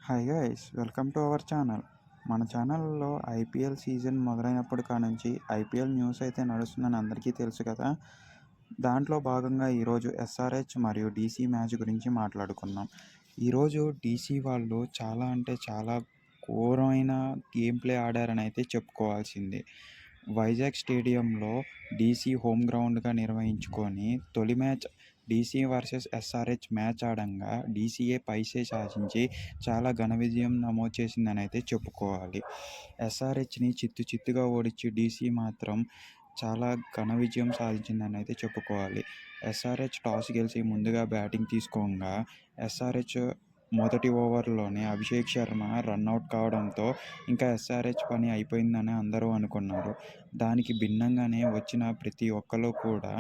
Hi guys, welcome to our channel. మన ఛానల్లో IPL season మొదలైనప్పటి కానుంచి IPL news అయితే నడుస్తుందని అందరికీ తెలుసు కదా. దాంట్లో భాగంగా ఈరోజు ఎస్ఆర్హెచ్ మరియు డీసీ మ్యాచ్ గురించి మాట్లాడుకుందాం. ఈరోజు డీసీ వాళ్ళు చాలా అంటే చాలా ఘోరమైన గేమ్ ప్లే ఆడారని అయితే చెప్పుకోవాల్సిందే. వైజాగ్ స్టేడియంలో డీసీ హోమ్ గ్రౌండ్గా నిర్వహించుకొని తొలి match DC versus SRH match ఆడంగా డీసీఏ పైసే సాధించి చాలా ఘన విజయం నమోదు చేసిందని అయితే చెప్పుకోవాలి. ఎస్ఆర్హెచ్ని చిత్తుగా ఓడించి డీసీ మాత్రం చాలా ఘన విజయం సాధించిందని అయితే చెప్పుకోవాలి. ఎస్ఆర్హెచ్ టాస్ గెలిచి ముందుగా బ్యాటింగ్ తీసుకోగా ఎస్ఆర్హెచ్ మొదటి ఓవర్లోనే అభిషేక్ శర్మ రన్అట్ కావడంతో ఇంకా ఎస్ఆర్హెచ్ పని అయిపోయిందని అందరూ అనుకున్నారు. దానికి భిన్నంగానే వచ్చిన ప్రతి ఒక్కరు కూడా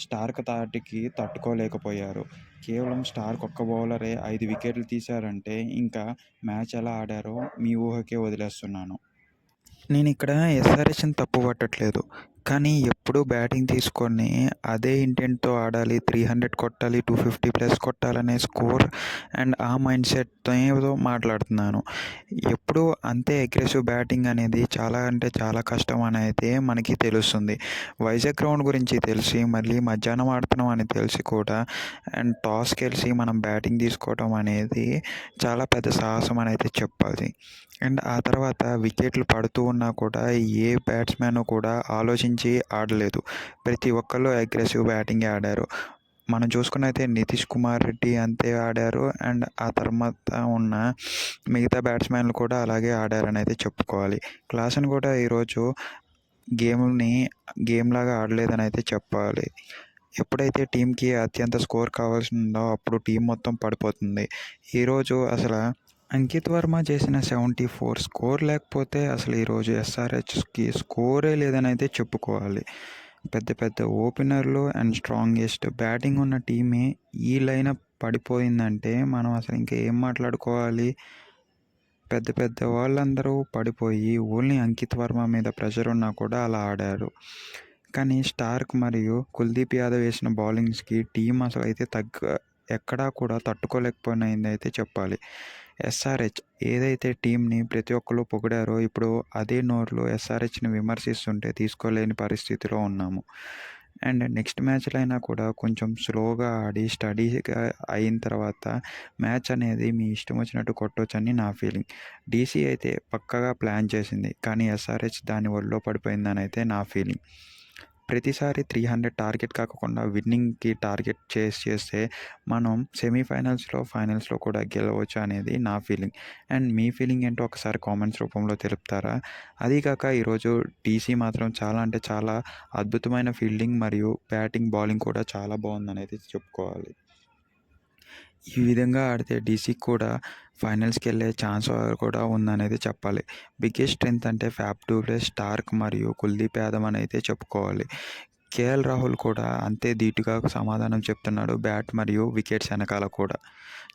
స్టార్క్ ధాటికి తట్టుకోలేకపోయారు. కేవలం స్టార్క్ ఒక్క బౌలరే 5 వికెట్లు తీశారంటే ఇంకా మ్యాచ్ ఎలా ఆడారో మీ ఊహకే వదిలేస్తున్నాను. నేను ఇక్కడ ఎస్ఆర్హెచ్ని తప్పు పట్టట్లేదు, కానీ ఎప్పుడు బ్యాటింగ్ తీసుకొని అదే ఇంటెంట్తో ఆడాలి, 300 కొట్టాలి, 250+ కొట్టాలనే స్కోర్ అండ్ ఆ మైండ్ సెట్తో మాట్లాడుతున్నాను. ఎప్పుడు అంతే అగ్రెసివ్ బ్యాటింగ్ అనేది చాలా అంటే చాలా కష్టం అని అయితే మనకి తెలుస్తుంది. వైజాగ్ గ్రౌండ్ గురించి తెలిసి మళ్ళీ మధ్యాహ్నం ఆడుతున్నాం అని తెలిసి కూడా అండ్ టాస్ గెలిచి మనం బ్యాటింగ్ తీసుకోవడం అనేది చాలా పెద్ద సాహసం అని అయితే చెప్పాలి. అండ్ ఆ తర్వాత వికెట్లు పడుతూ ఉన్నా కూడా ఏ బ్యాట్స్మెన్ కూడా ఆలోచించి ఆడలేదు. ప్రతి ఒక్కళ్ళు అగ్రెసివ్ బ్యాటింగే ఆడారు. మనం చూసుకున్నైతే నితీష్ కుమార్ రెడ్డి అంతే ఆడారు. అండ్ ఆ తర్వాత ఉన్న మిగతా బ్యాట్స్మెన్లు కూడా అలాగే ఆడారని అయితే చెప్పుకోవాలి. క్లాసన్ కూడా ఈరోజు గేమ్ లాగా ఆడలేదని అయితే చెప్పాలి. ఎప్పుడైతే టీంకి అత్యంత స్కోర్ కావాల్సిందో అప్పుడు టీం మొత్తం పడిపోతుంది. ఈరోజు అసలు అంకిత్ వర్మ చేసిన 74 స్కోర్ లేకపోతే అసలు ఈరోజు ఎస్ఆర్హెచ్కి స్కోరే లేదని అయితే చెప్పుకోవాలి. పెద్ద పెద్ద ఓపెనర్లు అండ్ స్ట్రాంగెస్ట్ బ్యాటింగ్ ఉన్న టీమే ఈ లైనప్ పడిపోయిందంటే మనం అసలు ఇంకా ఏం మాట్లాడుకోవాలి. పెద్ద పెద్ద వాళ్ళందరూ పడిపోయి ఓన్లీ అంకిత్ వర్మ మీద ప్రెషర్ ఉన్నా కూడా అలా ఆడారు. కానీ స్టార్క్ మరియు కుల్దీప్ యాదవ్ వేసిన బౌలింగ్స్కి టీం అసలు అయితే ఎక్కడా కూడా తట్టుకోలేకపోయినది అయితే చెప్పాలి. ఎస్ఆర్హెచ్ ఏదైతే టీంని ప్రతి ఒక్కరు పొగిడారో ఇప్పుడు అదే నోరులో ఎస్ఆర్హెచ్ని విమర్శిస్తుంటే తీసుకోలేని పరిస్థితిలో ఉన్నాము. అండ్ నెక్స్ట్ మ్యాచ్లో అయినా కూడా కొంచెం స్లోగా ఆడి స్టడీగా అయిన తర్వాత మ్యాచ్ అనేది మీ ఇష్టం వచ్చినట్టు కొట్టొచ్చని నా ఫీలింగ్. డీసీ అయితే పక్కగా ప్లాన్ చేసింది, కానీ ఎస్ఆర్హెచ్ దాని ఒళ్ళో పడిపోయిందని అయితే నా ఫీలింగ్. ప్రతిసారి 300 టార్గెట్ కాకుండా విన్నింగ్కి టార్గెట్ చేస్తే మనం సెమీఫైనల్స్లో ఫైనల్స్లో కూడా గెలవచ్చు అనేది నా ఫీలింగ్. అండ్ మీ ఫీలింగ్ ఏంటో ఒకసారి కామెంట్స్ రూపంలో తెలుపుతారా? అదీకాక ఈరోజు డీసీ మాత్రం చాలా అంటే చాలా అద్భుతమైన ఫీల్డింగ్ మరియు బ్యాటింగ్ బౌలింగ్ కూడా చాలా బాగుందని అయితే చెప్పుకోవాలి. ఈ విధంగా ఆడితే డీసీకి కూడా ఫైనల్స్కి వెళ్ళే ఛాన్స్ కూడా ఉందనేది చెప్పాలి. బిగ్గెస్ట్ స్ట్రెంగ్త్ అంటే ఫ్యాఫ్ డు ప్లెసిస్, స్టార్క్ మరియు కుల్దీప్ యాదవ్ అని అయితే చెప్పుకోవాలి. కేఎల్ రాహుల్ కూడా అంతే ధీటుగా సమాధానం చెప్తున్నాడు. బ్యాట్ మరియు వికెట్స్ వెనకాల కూడా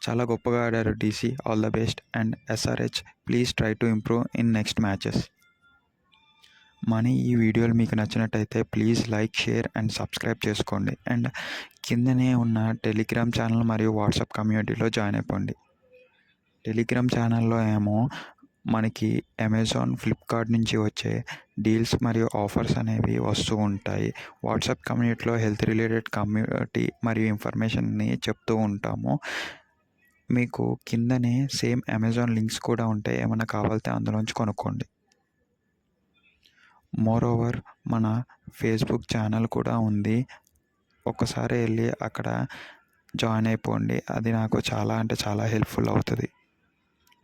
చాలా గొప్పగా ఆడారు DC. All the best. And SRH please try to improve in next matches. ఈ వీడియోలు మీకు నచ్చినట్టయితే please like, share and subscribe చేసుకోండి. అండ్ కిందనే ఉన్న టెలిగ్రామ్ ఛానల్ మరియు వాట్సాప్ కమ్యూనిటీలో జాయిన్ అయిపోండి. టెలిగ్రామ్ ఛానల్లో ఏమో మనకి అమెజాన్, ఫ్లిప్కార్ట్ నుంచి వచ్చే డీల్స్ మరియు ఆఫర్స్ అనేవి వస్తూ ఉంటాయి. వాట్సాప్ కమ్యూనిటీలో హెల్త్ రిలేటెడ్ కమ్యూనిటీ మరియు ఇన్ఫర్మేషన్ని చెప్తూ ఉంటాము. మీకు కిందనే సేమ్ అమెజాన్ లింక్స్ కూడా ఉంటాయి. ఏమైనా కావాలితే అందులోంచి కొనుక్కోండి. మోరోవర్ మన ఫేస్బుక్ ఛానల్ కూడా ఉంది. ఒక్కసారి వెళ్ళి అక్కడ జాయిన్ అయిపోండి. అది నాకు చాలా అంటే చాలా హెల్ప్ఫుల్ అవుతుంది.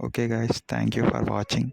Okay guys, thank you for watching.